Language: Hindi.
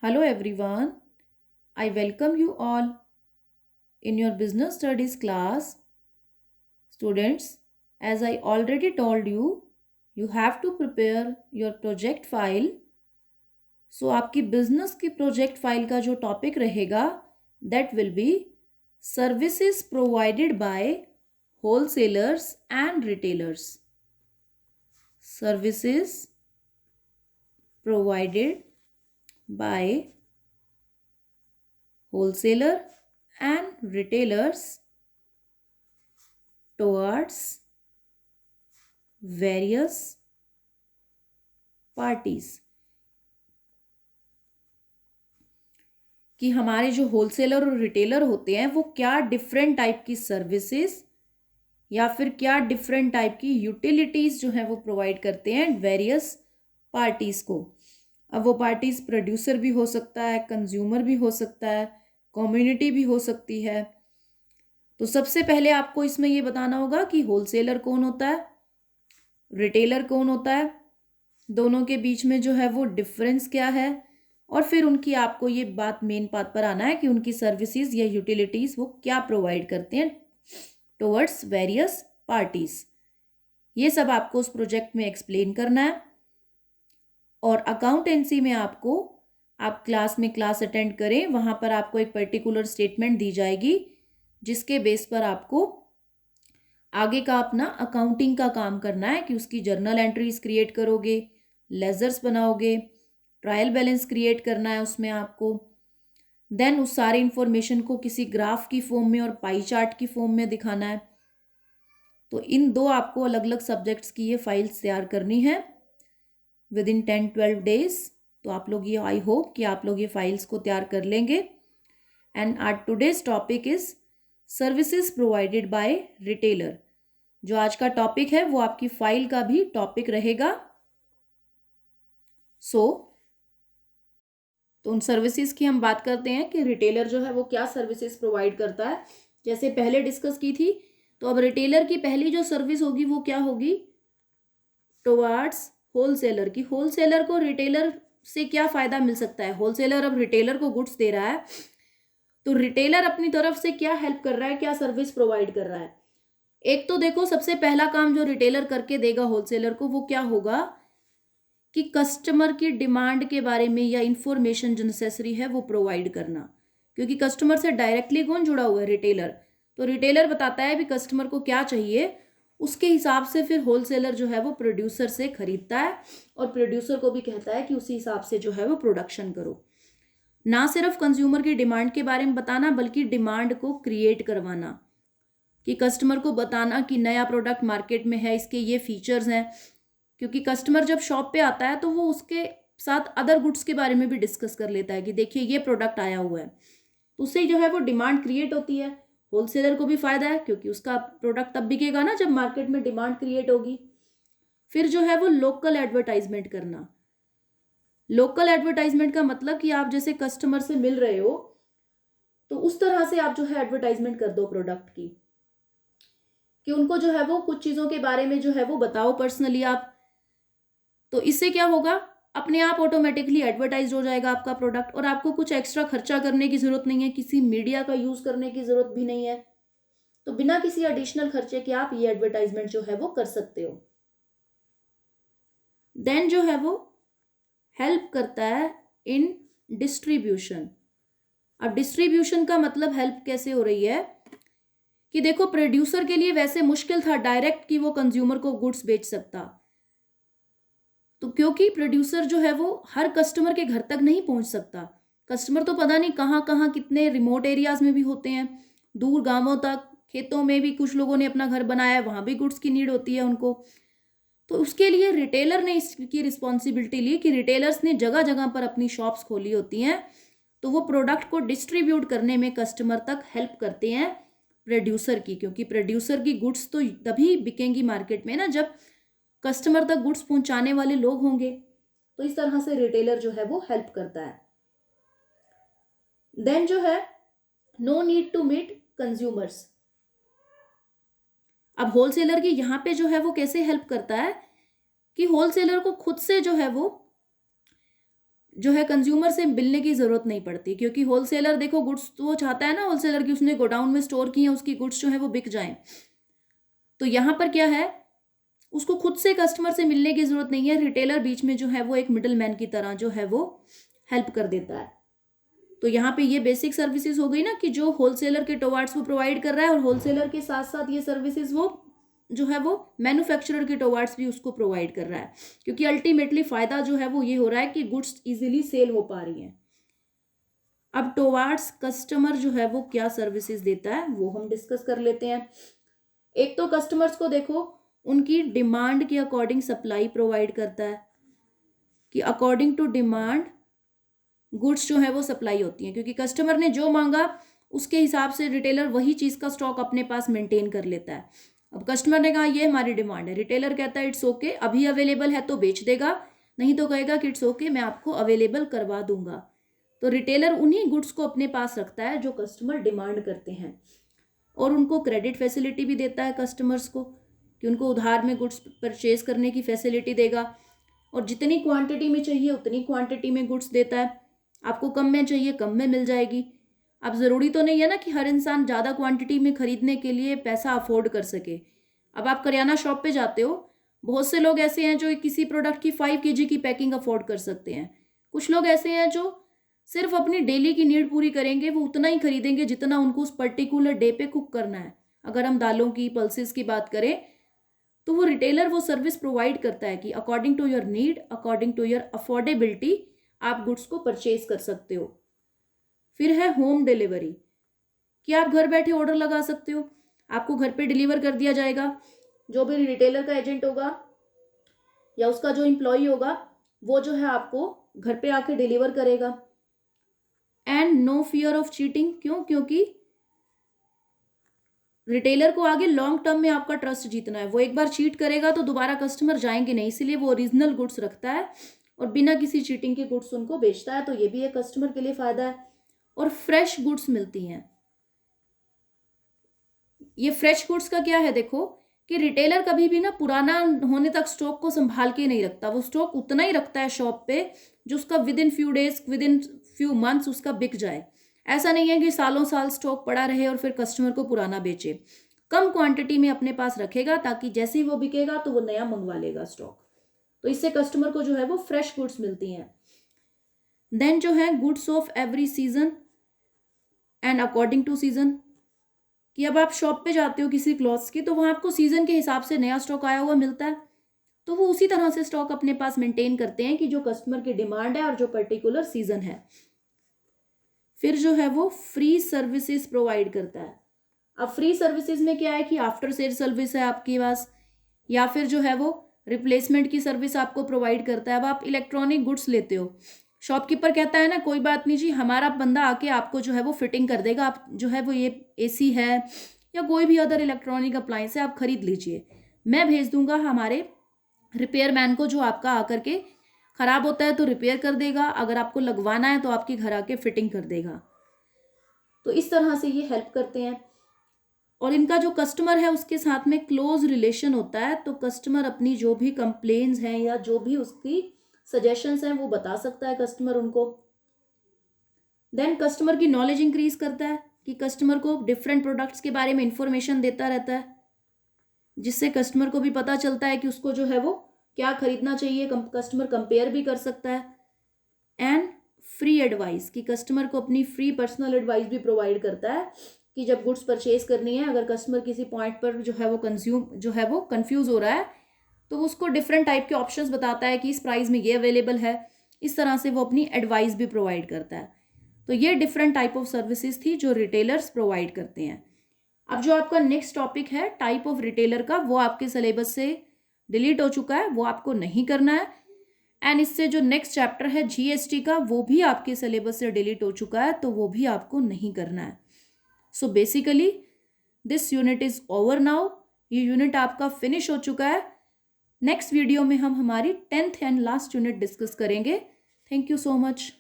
Hello everyone, I welcome you all in your business studies class. Students, as I already told you, you have to prepare your project file. So आपकी business की project file का जो topic रहेगा that will be services provided by wholesalers and retailers. Services provided by wholesaler and retailers towards various parties. कि हमारे जो होलसेलर और रिटेलर होते हैं वो क्या डिफरेंट टाइप की सर्विसेज या फिर क्या डिफरेंट टाइप की यूटिलिटीज जो है वो प्रोवाइड करते हैं वेरियस पार्टीज को. अब वो पार्टीज प्रोड्यूसर भी हो सकता है, कंज्यूमर भी हो सकता है, कम्युनिटी भी हो सकती है. तो सबसे पहले आपको इसमें ये बताना होगा कि होलसेलर कौन होता है, रिटेलर कौन होता है, दोनों के बीच में जो है वो डिफरेंस क्या है, और फिर उनकी आपको ये बात मेन बात पर आना है कि उनकी सर्विसेज या यूटिलिटीज वो क्या प्रोवाइड करते हैं टुवर्ड्स वेरियस पार्टीज. ये सब आपको उस प्रोजेक्ट में एक्सप्लेन करना है. और अकाउंटेंसी में आपको आप क्लास में क्लास अटेंड करें, वहाँ पर आपको एक पर्टिकुलर स्टेटमेंट दी जाएगी जिसके बेस पर आपको आगे का अपना अकाउंटिंग का काम करना है कि उसकी जर्नल एंट्रीज क्रिएट करोगे, लेजर्स बनाओगे, ट्रायल बैलेंस क्रिएट करना है उसमें आपको. देन उस सारे इंफॉर्मेशन को किसी ग्राफ की फॉर्म में और पाई चार्ट की फॉर्म में दिखाना है. तो इन दो आपको अलग अलग सब्जेक्ट्स की ये फाइल्स तैयार करनी है विद इन 10-12 डेज. तो आप लोग ये आई होप कि आप लोग ये फाइल्स को तैयार कर लेंगे. And our today's topic is services provided by retailer. जो आज का टॉपिक है वो आपकी फाइल का भी टॉपिक रहेगा. तो उन सर्विसेज की हम बात करते हैं कि रिटेलर जो है वो क्या सर्विसेज प्रोवाइड करता है. जैसे पहले डिस्कस की थी, तो अब रिटेलर की पहली जो सर्विस होगी वो क्या होगी, टुवर्ड्स होलसेलर की. होलसेलर को रिटेलर से क्या फायदा मिल सकता है. होलसेलर अब रिटेलर को गुड्स दे रहा है, तो रिटेलर अपनी तरफ से क्या हेल्प कर रहा है, क्या सर्विस प्रोवाइड कर रहा है. एक तो देखो, सबसे पहला काम जो रिटेलर करके देगा होलसेलर को वो क्या होगा कि कस्टमर की डिमांड के बारे में या इंफॉर्मेशन जो नेसेसरी है वो प्रोवाइड करना. क्योंकि कस्टमर से डायरेक्टली कौन जुड़ा हुआ है, रिटेलर. तो रिटेलर बताता है भी कस्टमर को क्या चाहिए, उसके हिसाब से फिर होलसेलर जो है वो प्रोड्यूसर से खरीदता है और प्रोड्यूसर को भी कहता है कि उसी हिसाब से जो है वो प्रोडक्शन करो. ना सिर्फ कंज्यूमर की डिमांड के बारे में बताना बल्कि डिमांड को क्रिएट करवाना, कि कस्टमर को बताना कि नया प्रोडक्ट मार्केट में है, इसके ये फीचर्स हैं. क्योंकि कस्टमर जब शॉप पे आता है तो वो उसके साथ अदर गुड्स के बारे में भी डिस्कस कर लेता है कि देखिए ये प्रोडक्ट आया हुआ है. तो उससे जो है वो डिमांड क्रिएट होती है. होलसेलर को भी फायदा है क्योंकि उसका प्रोडक्ट तब बिकेगा ना जब मार्केट में डिमांड क्रिएट होगी. फिर जो है वो लोकल एडवर्टाइजमेंट करना. लोकल एडवर्टाइजमेंट का मतलब कि आप जैसे कस्टमर से मिल रहे हो तो उस तरह से आप जो है एडवर्टाइजमेंट कर दो प्रोडक्ट की, कि उनको जो है वो कुछ चीज़ों के बारे में जो है वो बताओ पर्सनली आप. तो इससे क्या होगा, अपने आप ऑटोमेटिकली एडवर्टाइज हो जाएगा आपका प्रोडक्ट और आपको कुछ एक्स्ट्रा खर्चा करने की ज़रूरत नहीं है, किसी मीडिया का यूज़ करने की ज़रूरत भी नहीं है. तो बिना किसी एडिशनल खर्चे के आप ये एडवर्टाइजमेंट जो है वो कर सकते हो. देन जो है वो हेल्प करता है इन डिस्ट्रीब्यूशन. अब डिस्ट्रीब्यूशन का मतलब हेल्प कैसे हो रही है कि देखो, प्रोड्यूसर के लिए वैसे मुश्किल था डायरेक्ट कि वो कंज्यूमर को गुड्स बेच सकता. तो क्योंकि प्रोड्यूसर जो है वो हर कस्टमर के घर तक नहीं पहुंच सकता. कस्टमर तो पता नहीं कहाँ कहाँ कितने रिमोट एरियाज में भी होते हैं, दूर गांवों तक, खेतों में भी कुछ लोगों ने अपना घर बनाया है, वहाँ भी गुड्स की नीड होती है उनको. तो उसके लिए रिटेलर ने इसकी रिस्पॉन्सिबिलिटी ली कि रिटेलर्स ने जगह जगह पर अपनी शॉप्स खोली होती हैं, तो वो प्रोडक्ट को डिस्ट्रीब्यूट करने में कस्टमर तक हेल्प करते हैं प्रोड्यूसर की. क्योंकि प्रोड्यूसर की गुड्स तो तभी बिकेंगी मार्केट में ना जब कस्टमर तक गुड्स पहुंचाने वाले लोग होंगे. तो इस तरह से रिटेलर जो है वो हेल्प करता है. देन जो है no need to meet consumers. अब होलसेलर की यहां पे जो है वो कैसे हेल्प करता है कि होलसेलर को खुद से जो है वो जो है कंज्यूमर से मिलने की ज़रूरत नहीं पड़ती, क्योंकि होलसेलर देखो गुड्स तो वो चाहता है ना, होलसेलर की उसने गोडाउन में स्टोर की है, उसकी गुड्स जो है वो बिक जाएं। तो यहाँ पर क्या है, उसको खुद से कस्टमर से मिलने की ज़रूरत नहीं है, रिटेलर बीच में जो है वो एक मिडल मैन की तरह जो है वो हेल्प कर देता है। तो यहाँ पे ये बेसिक सर्विसेज हो गई ना, कि जो होलसेलर के टुवर्ड्स वो प्रोवाइड कर रहा है, और होलसेलर के साथ साथ ये सर्विसेज वो जो है वो मैन्युफैक्चरर के टुवर्ड्स भी उसको प्रोवाइड कर रहा है, क्योंकि अल्टीमेटली फायदा जो है वो ये हो रहा है कि गुड्स इजीली सेल हो पा रही हैं। अब टुवर्ड्स कस्टमर जो है वो क्या सर्विसेज देता है वो हम डिस्कस कर लेते हैं। एक तो कस्टमर्स को देखो उनकी डिमांड के अकॉर्डिंग सप्लाई प्रोवाइड करता है, कि अकॉर्डिंग टू डिमांड गुड्स जो है वो सप्लाई होती हैं, क्योंकि कस्टमर ने जो मांगा उसके हिसाब से रिटेलर वही चीज़ का स्टॉक अपने पास मेंटेन कर लेता है। अब कस्टमर ने कहा ये हमारी डिमांड है, रिटेलर कहता है इट्स ओके, अभी अवेलेबल है तो बेच देगा, नहीं तो कहेगा कि इट्स ओके मैं आपको अवेलेबल करवा दूंगा। तो रिटेलर उन्हीं गुड्स को अपने पास रखता है जो कस्टमर डिमांड करते हैं, और उनको क्रेडिट फैसिलिटी भी देता है कस्टमर्स को, कि उनको उधार में गुड्स परचेज करने की फैसिलिटी देगा, और जितनी क्वांटिटी में चाहिए उतनी क्वांटिटी में गुड्स देता है। आपको कम में चाहिए कम में मिल जाएगी। अब ज़रूरी तो नहीं है ना कि हर इंसान ज़्यादा क्वांटिटी में खरीदने के लिए पैसा अफोर्ड कर सके। अब आप करियाना शॉप पे जाते हो, बहुत से लोग ऐसे हैं जो किसी प्रोडक्ट की 5 kg की पैकिंग अफोर्ड कर सकते हैं। कुछ लोग ऐसे हैं जो सिर्फ अपनी डेली की नीड पूरी करेंगे, वो उतना ही खरीदेंगे जितना उनको उस पर्टिकुलर डे पे कुक करना है। अगर हम दालों की पल्सेस की बात करें तो वो रिटेलर वो सर्विस प्रोवाइड करता है कि according to your need, according to your affordability आप गुड्स को परचेज कर सकते हो। फिर है होम डिलीवरी, कि आप घर बैठे ऑर्डर लगा सकते हो, आपको घर पे डिलीवर कर दिया जाएगा। जो भी रिटेलर का एजेंट होगा या उसका जो एम्प्लॉय होगा वो जो है आपको घर पे आके डिलीवर करेगा। And no fear of cheating, क्यों? क्योंकि रिटेलर को आगे लॉन्ग टर्म में आपका ट्रस्ट जीतना है। वो एक बार चीट करेगा तो दोबारा कस्टमर जाएंगे नहीं, इसीलिए वो ओरिजिनल गुड्स रखता है और बिना किसी चीटिंग के गुड्स उनको बेचता है। तो ये भी एक कस्टमर के लिए फायदा है। और फ्रेश गुड्स मिलती हैं। ये फ्रेश गुड्स का क्या है, देखो कि रिटेलर कभी भी ना पुराना होने तक स्टॉक को संभाल के नहीं रखता। वो स्टॉक उतना ही रखता है शॉप पे जो उसका with in few days, with in few months उसका बिक जाए। ऐसा नहीं है कि सालों साल स्टॉक पड़ा रहे और फिर कस्टमर को पुराना बेचे। कम क्वांटिटी में अपने पास रखेगा ताकि जैसे ही वो बिकेगा तो वो नया मंगवा लेगा स्टॉक। तो इससे कस्टमर को जो है वो फ्रेश गुड्स मिलती हैं। देन जो है goods of every season and according to season, कि अब आप शॉप पे जाते हो किसी क्लॉथ्स की तो वहाँ आपको सीजन के हिसाब से नया स्टॉक आया हुआ मिलता है। तो वो उसी तरह से स्टॉक अपने पास मेंटेन करते हैं कि जो कस्टमर की डिमांड है और जो पर्टिकुलर सीजन है। फिर जो है वो फ्री सर्विसेज प्रोवाइड करता है। अब फ्री सर्विसेज में क्या है कि आफ्टर सेल सर्विस है आपके पास, या फिर जो है वो रिप्लेसमेंट की सर्विस आपको प्रोवाइड करता है। अब आप इलेक्ट्रॉनिक गुड्स लेते हो, शॉपकीपर कहता है ना कोई बात नहीं जी, हमारा बंदा आके आपको जो है वो फिटिंग कर देगा, आप जो है वो ये एसी है या कोई भी अदर इलेक्ट्रॉनिक अप्लायंस है आप खरीद लीजिए, मैं भेज दूंगा हमारे रिपेयर मैन को जो आपका आकर के ख़राब होता है तो रिपेयर कर देगा, अगर आपको लगवाना है तो आपके घर आके फिटिंग कर देगा। तो इस तरह से ये हेल्प करते हैं। और इनका जो कस्टमर है उसके साथ में क्लोज रिलेशन होता है, तो कस्टमर अपनी जो भी कंप्लेन्स हैं या जो भी उसकी सजेशंस हैं वो बता सकता है कस्टमर उनको। देन कस्टमर की नॉलेज इंक्रीज करता है कि कस्टमर को डिफरेंट प्रोडक्ट्स के बारे में इंफॉर्मेशन देता रहता है, जिससे कस्टमर को भी पता चलता है कि उसको जो है वो क्या खरीदना चाहिए। कस्टमर कंपेयर भी कर सकता है। एंड फ्री एडवाइस, कि कस्टमर को अपनी फ्री पर्सनल एडवाइस भी प्रोवाइड करता है कि जब गुड्स परचेज करनी है, अगर कस्टमर किसी पॉइंट पर जो है वो कंफ्यूज हो रहा है तो उसको डिफरेंट टाइप के ऑप्शंस बताता है कि इस प्राइस में ये अवेलेबल है। इस तरह से वो अपनी एडवाइस भी प्रोवाइड करता है। तो ये डिफरेंट टाइप ऑफ सर्विसेज थी जो रिटेलर्स प्रोवाइड करते हैं। अब जो आपका नेक्स्ट टॉपिक है टाइप ऑफ रिटेलर का, वो आपके सिलेबस से डिलीट हो चुका है, वो आपको नहीं करना है। एंड इससे जो नेक्स्ट चैप्टर है जीएसटी का, वो भी आपके सिलेबस से डिलीट हो चुका है, तो वो भी आपको नहीं करना है। So basically this unit is over now. ये यूनिट आपका फिनिश हो चुका है। नेक्स्ट वीडियो में हम हमारी 10th and last unit discuss करेंगे। Thank you so much.